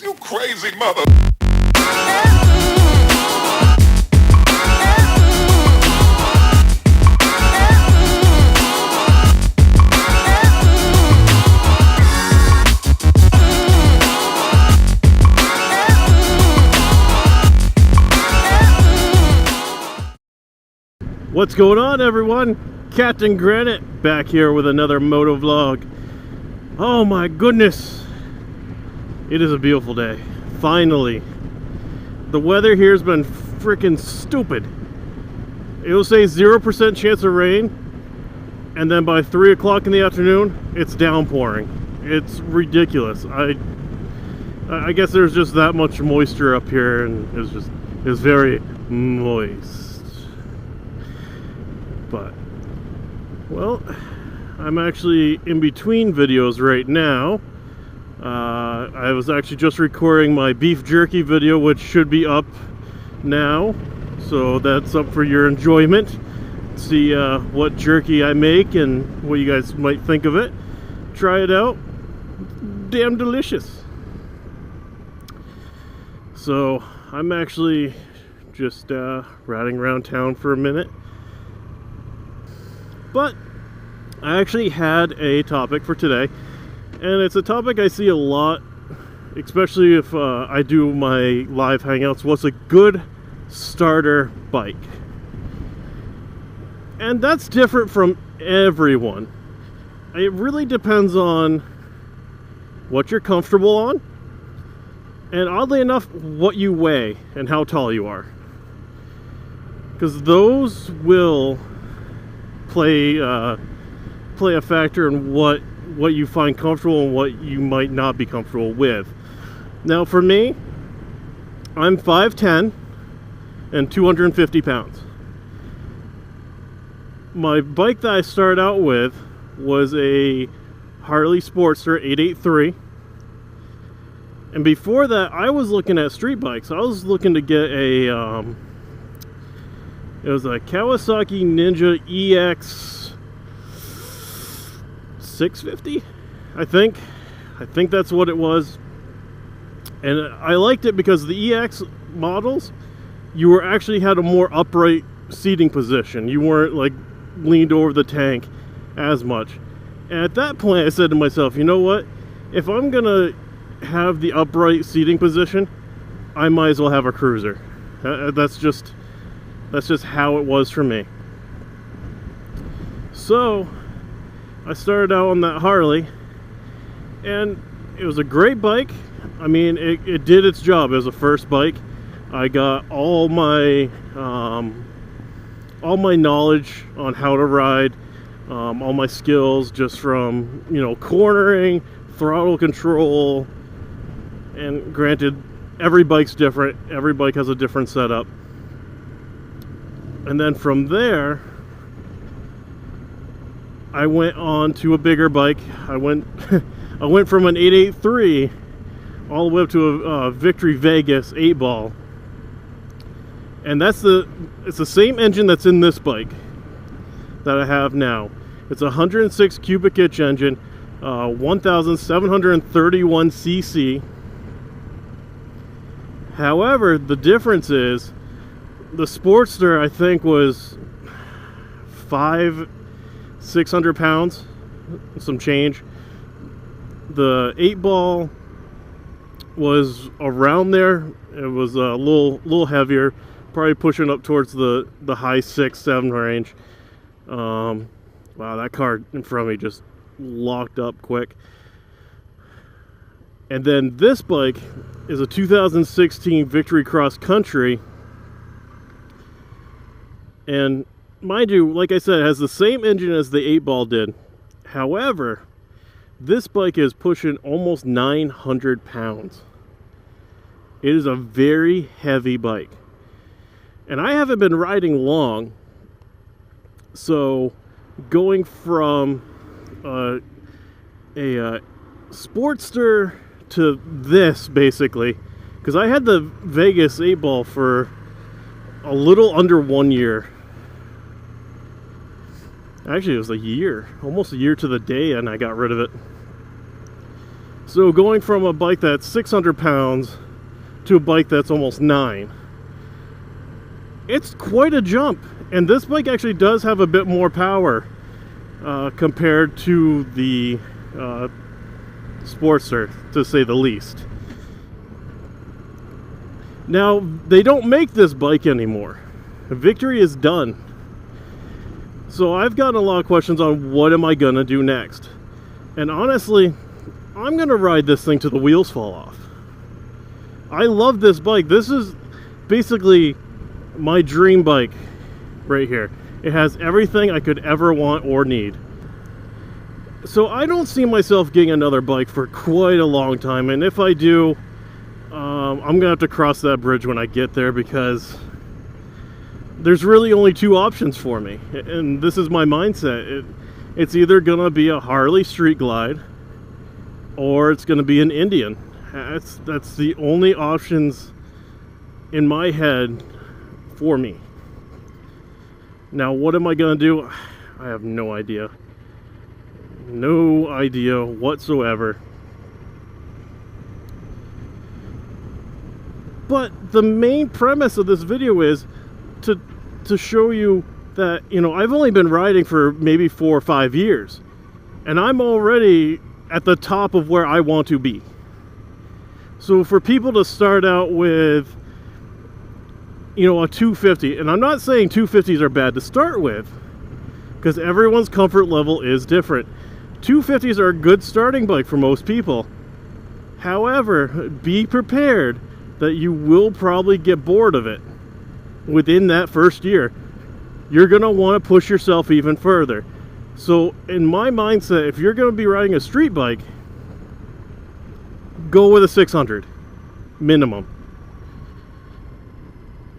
You crazy mother. What's going on, everyone? Kaptain Granite back here with another moto vlog. Oh my goodness, it is a beautiful day. Finally, the weather here has been freaking stupid. It will say 0% chance of rain, and then by 3 o'clock in the afternoon, it's downpouring. It's ridiculous. I guess there's just that much moisture up here, and it's very moist. But, well, I'm actually in between videos right now. I was actually just recording my beef jerky video, which should be up now. So that's up for your enjoyment. See what jerky I make and what you guys might think of it. Try it out. Damn delicious. So I'm actually just riding around town for a minute. But I actually had a topic for today, and it's a topic I see a lot, especially if I do my live hangouts. What's a good starter bike? And that's different from everyone. It really depends on what you're comfortable on, and oddly enough, what you weigh and how tall you are. Because those will play a factor in what you find comfortable and what you might not be comfortable with. Now for me, I'm 5'10" and 250 pounds. My bike that I started out with was a Harley Sportster 883, and before that I was looking at street bikes. I was looking to get it was a Kawasaki Ninja EX 650, I think that's what it was. And I liked it because the EX models, you were actually had a more upright seating position. You weren't like leaned over the tank as much. And at that point I said to myself, you know what, if I'm gonna have the upright seating position, I might as well have a cruiser. That's just how it was for me. So I started out on that Harley, and it was a great bike. I mean, it did its job as a first bike. I got all my knowledge on how to ride, all my skills just from, cornering, throttle control, and granted, every bike's different. Every bike has a different setup. And then from there, I went on to a bigger bike. I went from an 883 all the way up to a Victory Vegas 8-ball. And it's the same engine that's in this bike that I have now. It's a 106 cubic inch engine, 1,731 cc. However, the difference is the Sportster, I think, was 600 pounds, some change. The 8-ball was around there. It was a little heavier, probably pushing up towards the high 6-7 range. Wow, that car in front of me just locked up quick. And then this bike is a 2016 Victory Cross Country. And mind you, like I said, it has the same engine as the 8-ball did. However, this bike is pushing almost 900 pounds. It is a very heavy bike. And I haven't been riding long. So going from a Sportster to this, basically, because I had the Vegas 8-ball for a little under 1 year. Actually, it was a year, almost a year to the day, and I got rid of it. So going from a bike that's 600 pounds to a bike that's almost 9, it's quite a jump. And this bike actually does have a bit more power compared to the Sportster, to say the least. Now, they don't make this bike anymore. Victory is done. So I've gotten a lot of questions on what am I gonna do next. And honestly, I'm gonna ride this thing till the wheels fall off. I love this bike. This is basically my dream bike right here. It has everything I could ever want or need. So I don't see myself getting another bike for quite a long time, and if I do, I'm gonna have to cross that bridge when I get there, because there's really only two options for me, and this is my mindset. It's either gonna be a Harley Street Glide or it's gonna be an Indian. That's the only options in my head for me. Now, what am I gonna do? I have no idea. No idea whatsoever. But the main premise of this video is to show you that, you know, I've only been riding for maybe 4 or 5 years, and I'm already at the top of where I want to be. So for people to start out with, you know, a 250, and I'm not saying 250s are bad to start with, because everyone's comfort level is different. 250s are a good starting bike for most people. However, be prepared that you will probably get bored of it within that first year. You're going to want to push yourself even further. So in my mindset, if you're going to be riding a street bike, go with a 600 minimum.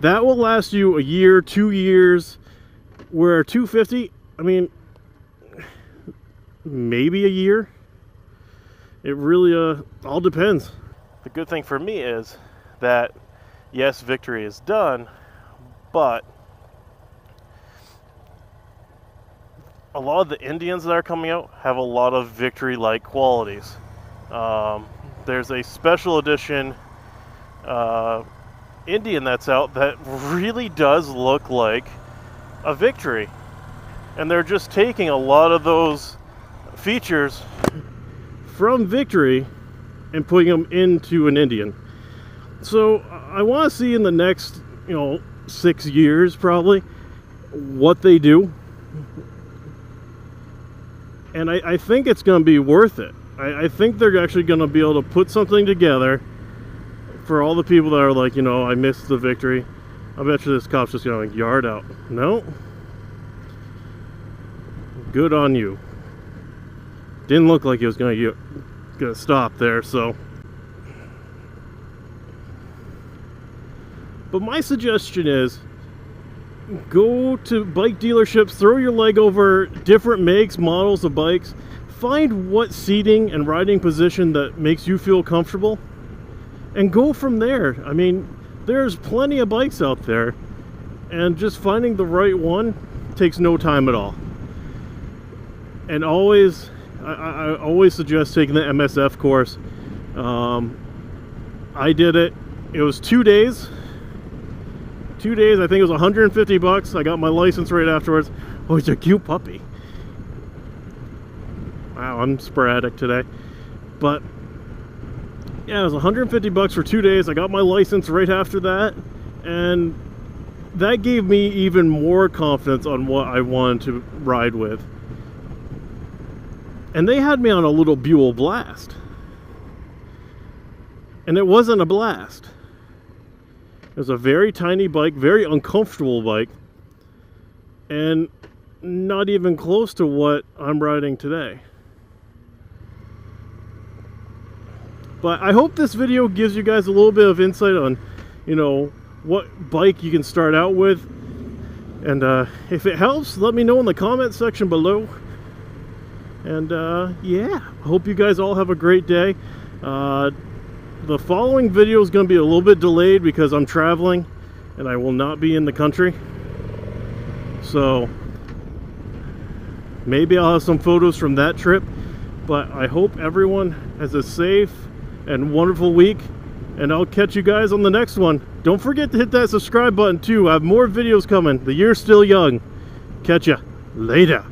That will last you a year, 2 years, where 250, I mean, maybe a year. It really all depends. The good thing for me is that, yes, Victory is done, but a lot of the Indians that are coming out have a lot of Victory-like qualities. There's a special edition Indian that's out that really does look like a Victory, and they're just taking a lot of those features from Victory and putting them into an Indian. So I want to see in the next, 6 years probably, what they do, and I think it's going to be worth it. I think they're actually going to be able to put something together for all the people that are like, I missed the Victory. I bet you this cop's just going to yard out. No. Good on you. Didn't look like he was going to stop there, so. But my suggestion is, go to bike dealerships, throw your leg over different makes, models of bikes, find what seating and riding position that makes you feel comfortable, and go from there. I mean, there's plenty of bikes out there, and just finding the right one takes no time at all. And always, I always suggest taking the MSF course. I did it. It was 2 days. 2 days, I think it was 150 bucks. I got my license right afterwards. Oh, he's a cute puppy. Wow, I'm sporadic today. But yeah, it was 150 bucks for 2 days. I got my license right after that, and that gave me even more confidence on what I wanted to ride with. And they had me on a little Buell Blast, and it wasn't a blast. It was a very tiny bike, very uncomfortable bike, and not even close to what I'm riding today. But I hope this video gives you guys a little bit of insight on, what bike you can start out with. And if it helps, let me know in the comment section below. And yeah, I hope you guys all have a great day. The following video is going to be a little bit delayed because I'm traveling and I will not be in the country. So maybe I'll have some photos from that trip. But I hope everyone has a safe and wonderful week, and I'll catch you guys on the next one. Don't forget to hit that subscribe button too. I have more videos coming. The year's still young. Catch ya later.